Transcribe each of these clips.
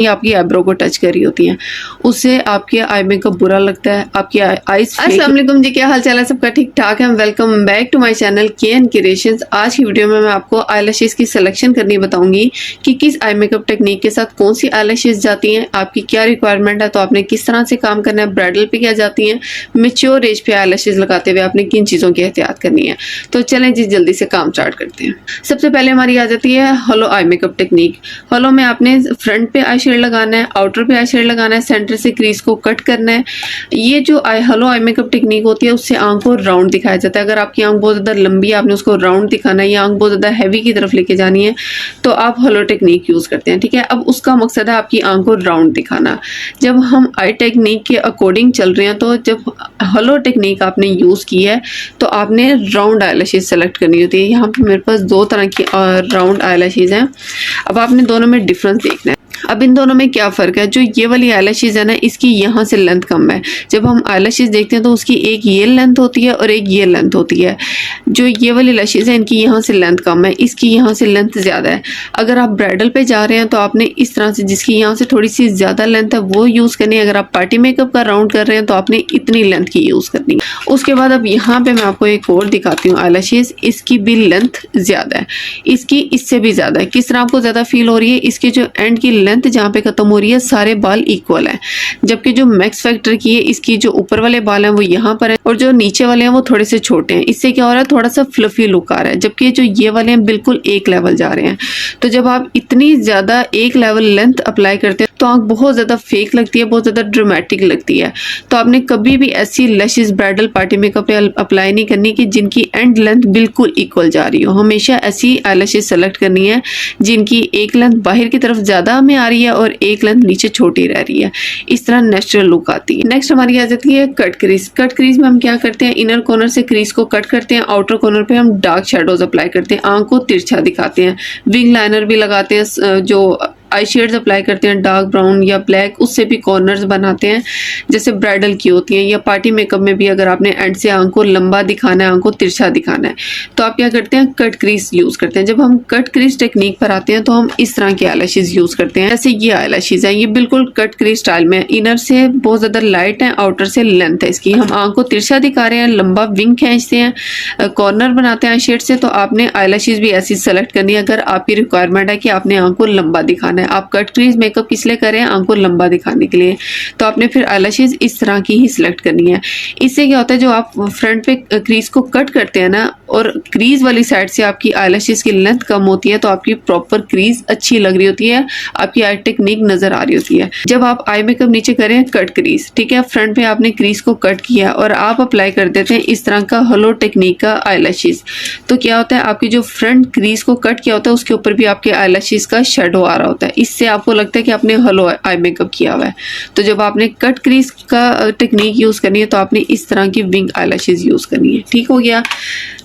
ये आपकी आईब्रो को टच कर रही होती हैं, उससे आपके आई मेकअप बुरा लगता है, आपकी आईज। अस्सलाम वालेकुम जी, क्या हाल चाल है सबका? ठीक ठाक है। Welcome back to my channel KN creations. आज की वीडियो में मैं आपको आई लैशेज़ की सिलेक्शन करनी बताऊंगी कि किस आई मेकअप टेक्निक के साथ कौन सी आई लैशेज़ जाती हैं, आपकी क्या रिक्वायरमेंट है, तो आपने किस तरह से काम करना है, ब्राइडल पे क्या जाती हैं, मेच्योर एज पे आई लैशेज़ लगाते हुए आपने किन चीज़ों की एहतियात करनी है। तो चलें जी, जल्दी से काम स्टार्ट करते हैं। सबसे पहले हमारी आ जाती है होलो आई मेकअप टेक्निक। होलो में आपने फ्रंट पे आई शेड लगाना है, आउटर पे आई शेड लगाना है, सेंटर से क्रीज को कट करना है। ये जो होलो आई मेकअप टेक्निक होती है उससे आंख को राउंड दिखाया जाता है। अगर आपकी आंख बहुत ज़्यादा लंबी है, आपने उसको राउंड दिखाना है, या आंख बहुत ज़्यादा हैवी की तरफ लेके जानी है, तो आप होलो टेक्निक यूज़ करते हैं। ठीक है, अब उसका मकसद है आपकी आंख को राउंड दिखाना। जब हम आई टेक्निक के अकॉर्डिंग चल रहे हैं, तो जब होलो टेक्निक आपने यूज़ की है तो आपने राउंड आई लैशेज़ सेलेक्ट करनी होती है। यहाँ पे मेरे पास दो तरह की राउंड आई लैशेज़ हैं। अब आपने दोनों में डिफरेंस देखना है। अब इन दोनों में क्या फ़र्क है? जो ये वाली आई लैशेज़ है ना, इसकी यहाँ से लेंथ कम है। जब हम आई लैशेज़ देखते हैं तो उसकी एक ये लेंथ होती है और एक ये लेंथ होती है। जो ये वाली लैशेज़ है इनकी यहाँ से लेंथ कम है, इसकी यहाँ से लेंथ ज़्यादा है। अगर आप ब्राइडल पे जा रहे हैं तो आपने इस तरह से, जिसकी यहाँ से थोड़ी सी ज़्यादा लेंथ है, वो यूज़ करनी है। अगर आप पार्टी मेकअप का राउंड कर रहे हैं तो आपने इतनी लेंथ की यूज़ करनी है। उसके बाद अब यहाँ पर मैं आपको एक और दिखाती हूँ आई लैशेज़। इसकी भी लेंथ ज़्यादा है, इसकी इससे भी ज़्यादा है। किस तरह आपको ज़्यादा फील हो रही है? इसकी जो एंड की लेंथ जहाँ पे खत्म हो रही है, सारे बाल इक्वल है, जबकि जो मैक्स फैक्टर की है, इसकी जो ऊपर वाले बाल हैं वो यहाँ पर है और जो नीचे वाले हैं वो थोड़े से छोटे हैं। इससे क्या हो रहा है? थोड़ा सा फ्लफी लुक आ रहा है, जबकि जो ये वाले हैं बिल्कुल एक लेवल जा रहे हैं। तो जब आप इतनी ज़्यादा एक लेवल लेंथ अप्लाई करते हैं तो आंख बहुत ज़्यादा फेक लगती है, बहुत ज़्यादा ड्रामेटिक लगती है। तो आपने कभी भी ऐसी लैशेज़ ब्राइडल पार्टी मेकअप पे अप्लाई नहीं करनी कि जिनकी एंड लेंथ बिल्कुल इक्वल जा रही हो। हमेशा ऐसी आई लैशेज़ सेलेक्ट करनी है जिनकी एक लेंथ बाहर की तरफ ज़्यादा हमें आ रही है और एक लेंथ नीचे छोटी रह रही है। इस तरह नेचुरल लुक आती है। नेक्स्ट हमारी आ जाती है कट क्रीज। कट क्रीज में हम क्या करते हैं? इनर कॉर्नर से क्रीज को कट करते हैं, आउटर कॉर्नर पे हम डार्क शेडोज अप्लाई करते हैं, आंख को तिरछा दिखाते हैं, विंग लाइनर भी लगाते हैं, जो आई शेड्स अप्लाई करते हैं डार्क ब्राउन या ब्लैक, उससे भी कॉर्नर्स बनाते हैं जैसे ब्राइडल की होती हैं। या पार्टी मेकअप में भी अगर आपने एंड से आंख को लंबा दिखाना है, आंख को तिरछा दिखाना है, तो आप क्या करते हैं? कट क्रीज यूज़ करते हैं। जब हम कट क्रीज टेक्निक पर आते हैं तो हम इस तरह की आई लैशेज़ यूज़ करते हैं। जैसे ये आई लैशेज़ है, ये बिल्कुल कट क्रीज स्टाइल में, इनर से बहुत ज़्यादा लाइट है, आउटर से लेंथ है इसकी। हम आंख को तिरछा दिखा रहे हैं, लंबा विंग खींचते हैं, कॉर्नर बनाते हैं आई शेड से। तो आपने आई लैशेज़ भी ऐसी सेलेक्ट करनी है अगर आपकी रिक्वायरमेंट है कि आपने आंख को लंबा दिखाना है। आप कट क्रीज मेकअप किस लिए करें? आंख को लंबा दिखाने के लिए। तो आपने फिर आई लैशेज़ इस तरह की ही सिलेक्ट करनी है। इससे क्या होता है, जो आप फ्रंट पे क्रीज को कट करते हैं ना, और क्रीज वाली साइड से आपकी आई लैशेज़ की लेंथ कम होती है, तो आपकी प्रॉपर क्रीज अच्छी लग रही होती है, आपकी आई टेक्निक नजर आ रही होती है। जब आप आई मेकअप नीचे करें कट क्रीज, ठीक है, फ्रंट पे आपने क्रीज को कट किया और आप अप्लाई कर देते हैं इस तरह का होलो टेक्निक का आई लैशेज़, तो क्या होता है? आपकी जो फ्रंट क्रीज को कट किया होता है उसके ऊपर भी आपके आई लैशेज़ का शेडो आ रहा होता है। इससे आपको लगता है कि आपने होलो आई मेकअप किया हुआ है। तो जब आपने कट क्रीज का टेक्निक यूज़ करनी है तो आपने इस तरह की विंग आई लैशेज़ यूज़ करनी है। ठीक हो गया।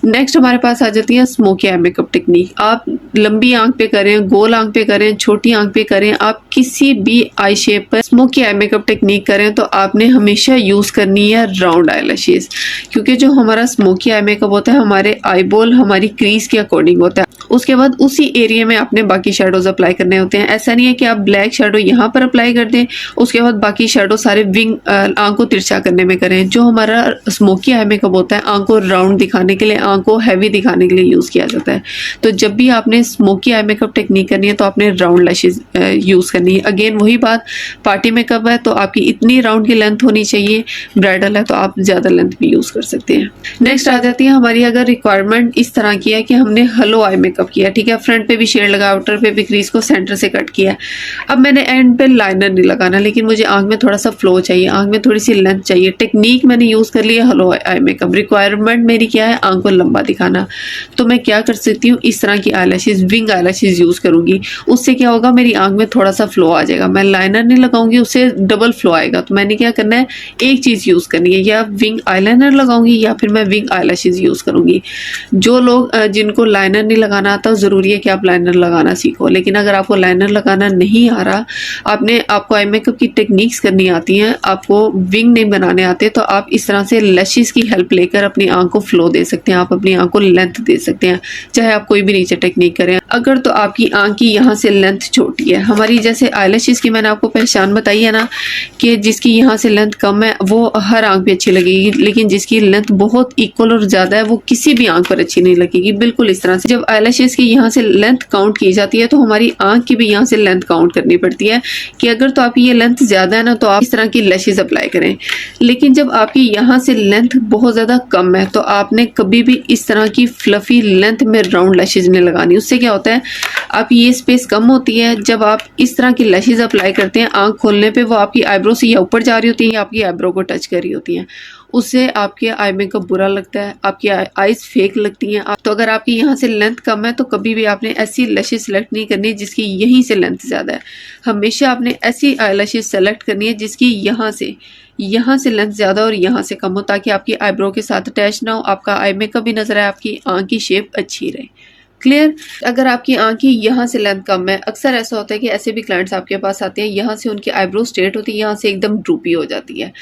नेक्स्ट हमारे पास आ जाती है स्मोकी आई मेकअप टेक्निक। आप लंबी आंख पे करें, गोल आंख पे करें, छोटी आंख पे करें, आप किसी भी आई शेप पर स्मोकी आई मेकअप टेक्निक करें तो आपने हमेशा यूज़ करनी है राउंड आई लैशेज़, क्योंकि जो हमारा स्मोकी आई मेकअप होता है हमारे आई बॉल हमारी क्रीज के अकॉर्डिंग होता है। उसके बाद उसी एरिया में आपने बाकी शेडोज अप्लाई करने होते हैं। ऐसा नहीं है कि आप ब्लैक शेडो यहाँ पर अप्लाई कर दें, उसके बाद बाकी शेडो सारे विंग आंख को तिरछा करने में करें। जो हमारा स्मोकी आई मेकअप होता है आंख को राउंड दिखाने के लिए, आंख को हैवी दिखाने के लिए यूज़ किया जाता है। तो जब भी आपने स्मोकी आई मेकअप टेक्निक करनी है तो आपने राउंड लैशेज़ यूज़ करनी है। अगेन वही बात, पार्टी मेकअप है तो आपकी इतनी राउंड की लेंथ होनी चाहिए, ब्राइडल है तो आप ज़्यादा लेंथ भी यूज़ कर सकते हैं। नेक्स्ट आ जाती है हमारी, अगर रिक्वायरमेंट इस तरह की है कि हमने हलो आई मेकअप किया, ठीक है, फ्रंट पे भी शेड लगा, आउटर पे भी क्रीज को सेंटर से कट किया। अब मैंने एंड पे लाइनर नहीं लगाना, लेकिन मुझे आंख में थोड़ा सा फ्लो चाहिए, आंख में थोड़ी सी लेंथ चाहिए। टेक्निक मैंने यूज़ कर लिया हलो आई मेकअप। रिक्वायरमेंट मेरी क्या है? आंख को लंबा दिखाना। तो मैं क्या कर सकती हूँ? इस तरह की आई लैशेज़, विंग आई लैशेज़ यूज़ करूँगी। उससे क्या होगा? मेरी आंख में थोड़ा सा फ्लो आ जाएगा। मैं लाइनर नहीं लगाऊंगी, उससे डबल फ्लो आएगा। तो मैंने क्या करना है? एक चीज़ यूज़ करनी है, या विंग आईलाइनर लगाऊंगी या फिर मैं विंग आई लैशेज़ यूज़ करूँगी। जो लोग जिनको लाइनर नहीं लगाना आता, ज़रूरी है कि आप लाइनर लगाना सीखो। लेकिन अगर आपको लाइनर लगाना नहीं आ रहा, आपको आई मेकअप की टेक्निक्स करनी आती हैं, आपको विंग नहीं बनाने आते, तो आप इस तरह से लैशेज़ की हेल्प लेकर अपनी आंख को फ्लो दे सकते हैं, आप अपनी आंख को लेंथ दे सकते हैं, चाहे आप कोई भी नीचे टेक्निक करें। अगर तो आपकी आंख की यहाँ से लेंथ छोटी है, हमारी जैसे आईलैशेस की मैंने आपको पहचान बताई है ना कि जिसकी यहाँ से लेंथ कम है वो हर आंख पे अच्छी लगेगी, लेकिन जिसकी लेंथ बहुत इक्वल और ज़्यादा है वो किसी भी आंख पर अच्छी नहीं लगेगी। बिल्कुल इस तरह से जब आईलैशेस की यहाँ से लेंथ काउंट की जाती है तो हमारी आंख की भी यहाँ से लेंथ काउंट करनी पड़ती है कि अगर तो आपकी ये लेंथ ज़्यादा है ना तो आप इस तरह की लैशेस अप्लाई करें। लेकिन जब आपकी यहाँ से लेंथ बहुत ज़्यादा कम है तो आपने कभी भी इस तरह की फ्लफी लेंथ में राउंड लैशेज नहीं लगानी। उससे क्या होता है, आपकी ये स्पेस कम होती है। जब आप इस तरह की लैशेज अप्लाई करते हैं आंख खोलने पे वो आपकी आईब्रो से या ऊपर जा रही होती है या आपकी आईब्रो को टच कर रही होती हैं, उससे आपके आई मेकअप बुरा लगता है, आपकी आईज फेक लगती हैं। तो अगर आपकी यहाँ से लेंथ कम है तो कभी भी आपने ऐसी लैशेज सेलेक्ट नहीं करनी जिसकी यहीं से लेंथ ज़्यादा है। हमेशा आपने ऐसी आई लैशेज सेलेक्ट करनी है जिसकी यहाँ से लेंथ ज़्यादा और यहाँ से कम हो, ताकि आपकी आईब्रो के साथ अटैच ना हो, आपका आई मेकअप भी नजर आए, आपकी आंख की शेप अच्छी रहे। क्लियर। अगर आपकी आंख की यहाँ से लेंथ कम है, अक्सर ऐसा होता है कि ऐसे भी क्लाइंट्स आपके पास आते हैं यहाँ से उनकी आईब्रो स्ट्रेट होती है, यहाँ से एकदम ड्रूपी हो जाती है,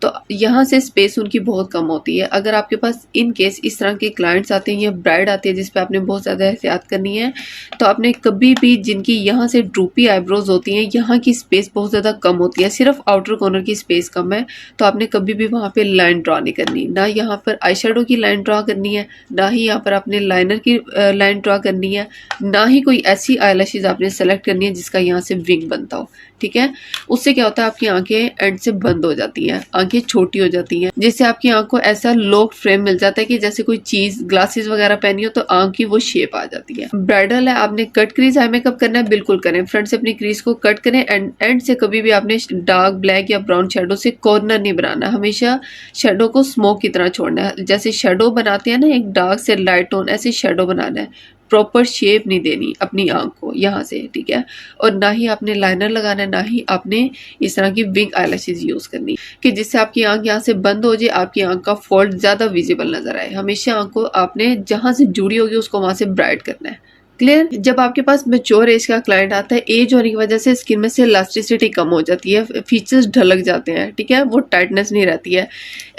तो यहाँ से स्पेस उनकी बहुत कम होती है। अगर आपके पास इन केस इस तरह के क्लाइंट्स आते हैं या ब्राइड आती है जिस पे आपने बहुत ज़्यादा एहतियात करनी है, तो आपने कभी भी जिनकी यहाँ से ड्रूपी आईब्रोज होती हैं, यहाँ की स्पेस बहुत ज़्यादा कम होती है, सिर्फ आउटर कॉर्नर की स्पेस कम है, तो आपने कभी भी वहाँ पे लाइन ड्रॉ नहीं करनी। ना यहाँ पर आई शेडो की लाइन ड्रॉ करनी है, ना ही यहाँ पर आपने लाइनर की लाइन ड्रॉ करनी है, ना ही कोई ऐसी आईलैशेज आपने सेलेक्ट करनी है जिसका यहाँ से विंग बनता हो। ठीक है, उससे क्या होता है आपकी आंखें एंड से बंद हो जाती हैं, आंखें छोटी हो जाती हैं, जिससे आपकी आंख को ऐसा लॉक फ्रेम मिल जाता है कि जैसे कोई चीज ग्लासेस वगैरह पहनी हो तो आंख की वो शेप आ जाती है। ब्राइडल है, आपने कट क्रीज आई मेकअप करना है, बिल्कुल करें, फ्रंट से अपनी क्रीज को कट करें, एंड से कभी भी आपने डार्क ब्लैक या ब्राउन शेडो से कॉर्नर नहीं बनाना, हमेशा शेडो को स्मोक की तरह छोड़ना है। जैसे शेडो बनाते हैं ना एक डार्क से लाइट टोन, ऐसे शेडो बनाना है, प्रॉपर शेप नहीं देनी अपनी आंख को यहाँ से। ठीक है, और ना ही आपने लाइनर लगाना है, ना ही आपने इस तरह की विंग आईलैशेज यूज करनी कि जिससे आपकी आंख यहाँ से बंद हो जाए, आपकी आंख का फोल्ड ज्यादा विजिबल नजर आए। हमेशा आंख को आपने जहां से जुड़ी होगी उसको वहां से ब्राइट करना है। क्लियर। जब आपके पास मैच्योर एज का क्लाइंट आता है, एज होने की वजह से स्किन में से इलास्टिसिटी कम हो जाती है, फीचर्स ढलक जाते हैं, ठीक है, वो टाइटनेस नहीं रहती है,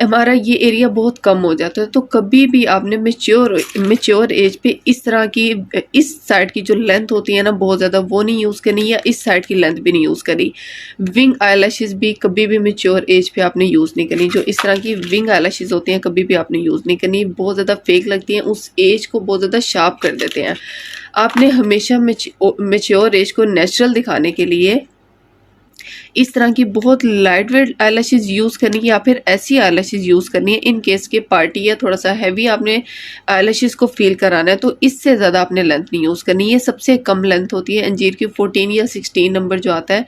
हमारा ये एरिया बहुत कम हो जाता है। तो कभी भी आपने मैच्योर एज पे इस तरह की इस साइड की जो लेंथ होती है ना बहुत ज़्यादा, वो नहीं यूज़ करनी, या इस साइड की लेंथ भी नहीं यूज़ करनी। विंग आईलैशेज भी कभी भी मैच्योर एज पे आपने यूज़ नहीं करनी। जो इस तरह की विंग आईलैशेज होती हैं कभी भी आपने यूज़ नहीं करनी, बहुत ज़्यादा फेक लगती हैं, उस एज को बहुत ज़्यादा शार्प कर देते हैं। आपने हमेशा मैच्योर एज को नेचुरल दिखाने के लिए इस तरह की बहुत लाइट वेट आईलैशेज यूज़ करनी है, या फिर ऐसी आईलैशेज यूज़ करनी है इन केस के पार्टी या थोड़ा सा हैवी आपने आईलैशेज को फील कराना है, तो इससे ज़्यादा आपने लेंथ नहीं यूज़ करनी। ये सबसे कम लेंथ होती है, अंजीर की 14 या 16 नंबर जो आता है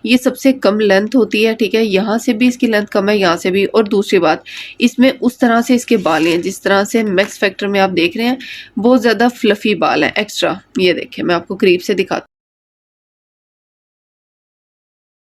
ये सबसे कम लेंथ होती है। ठीक है, यहाँ से भी इसकी लेंथ कम है, यहाँ से भी। और दूसरी बात, इसमें उस तरह से इसके बाल हैं जिस तरह से मैक्स फैक्टर में आप देख रहे हैं, बहुत ज़्यादा फ्लफी बाल हैं एक्स्ट्रा। ये देखिए मैं आपको करीब से दिखाती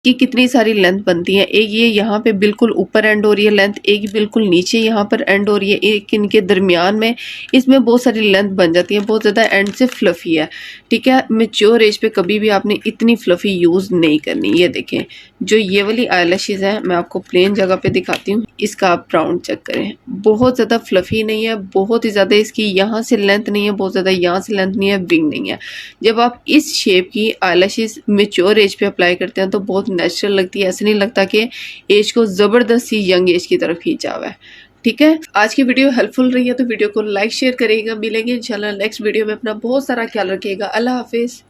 कि कितनी सारी लेंथ बनती है। एक ये यहाँ पे बिल्कुल ऊपर एंड हो रही है लेंथ, एक बिल्कुल नीचे यहाँ पर एंड हो रही है, एक इनके दरमियान में, इसमें बहुत सारी लेंथ बन जाती है, बहुत ज़्यादा एंड से फ्लफी है। ठीक है, मैच्योर एज पे कभी भी आपने इतनी फ्लफी यूज़ नहीं करनी। ये देखें जो ये वाली आईलैशेज है, मैं आपको प्लेन जगह पे दिखाती हूँ, इसका आप राउंड चेक करें, बहुत ज़्यादा फ्लफी नहीं है, बहुत ही ज़्यादा इसकी यहाँ से लेंथ नहीं है, बहुत ज़्यादा यहाँ से लेंथ नहीं है, विंग नहीं है। जब आप इस शेप की आईलैशेज मैच्योर एज पे अप्लाई करते हैं तो बहुत नेचुरल लगती है, ऐसे नहीं लगता कि एज को ज़बरदस्ती यंग एज की तरफ खींचा हुआ है। ठीक है, आज की वीडियो हेल्पफुल रही है तो वीडियो को लाइक शेयर करिएगा। मिलेंगे इंशाल्लाह नेक्स्ट वीडियो में, अपना बहुत सारा ख्याल रखिएगा। अल्लाह हाफिज़।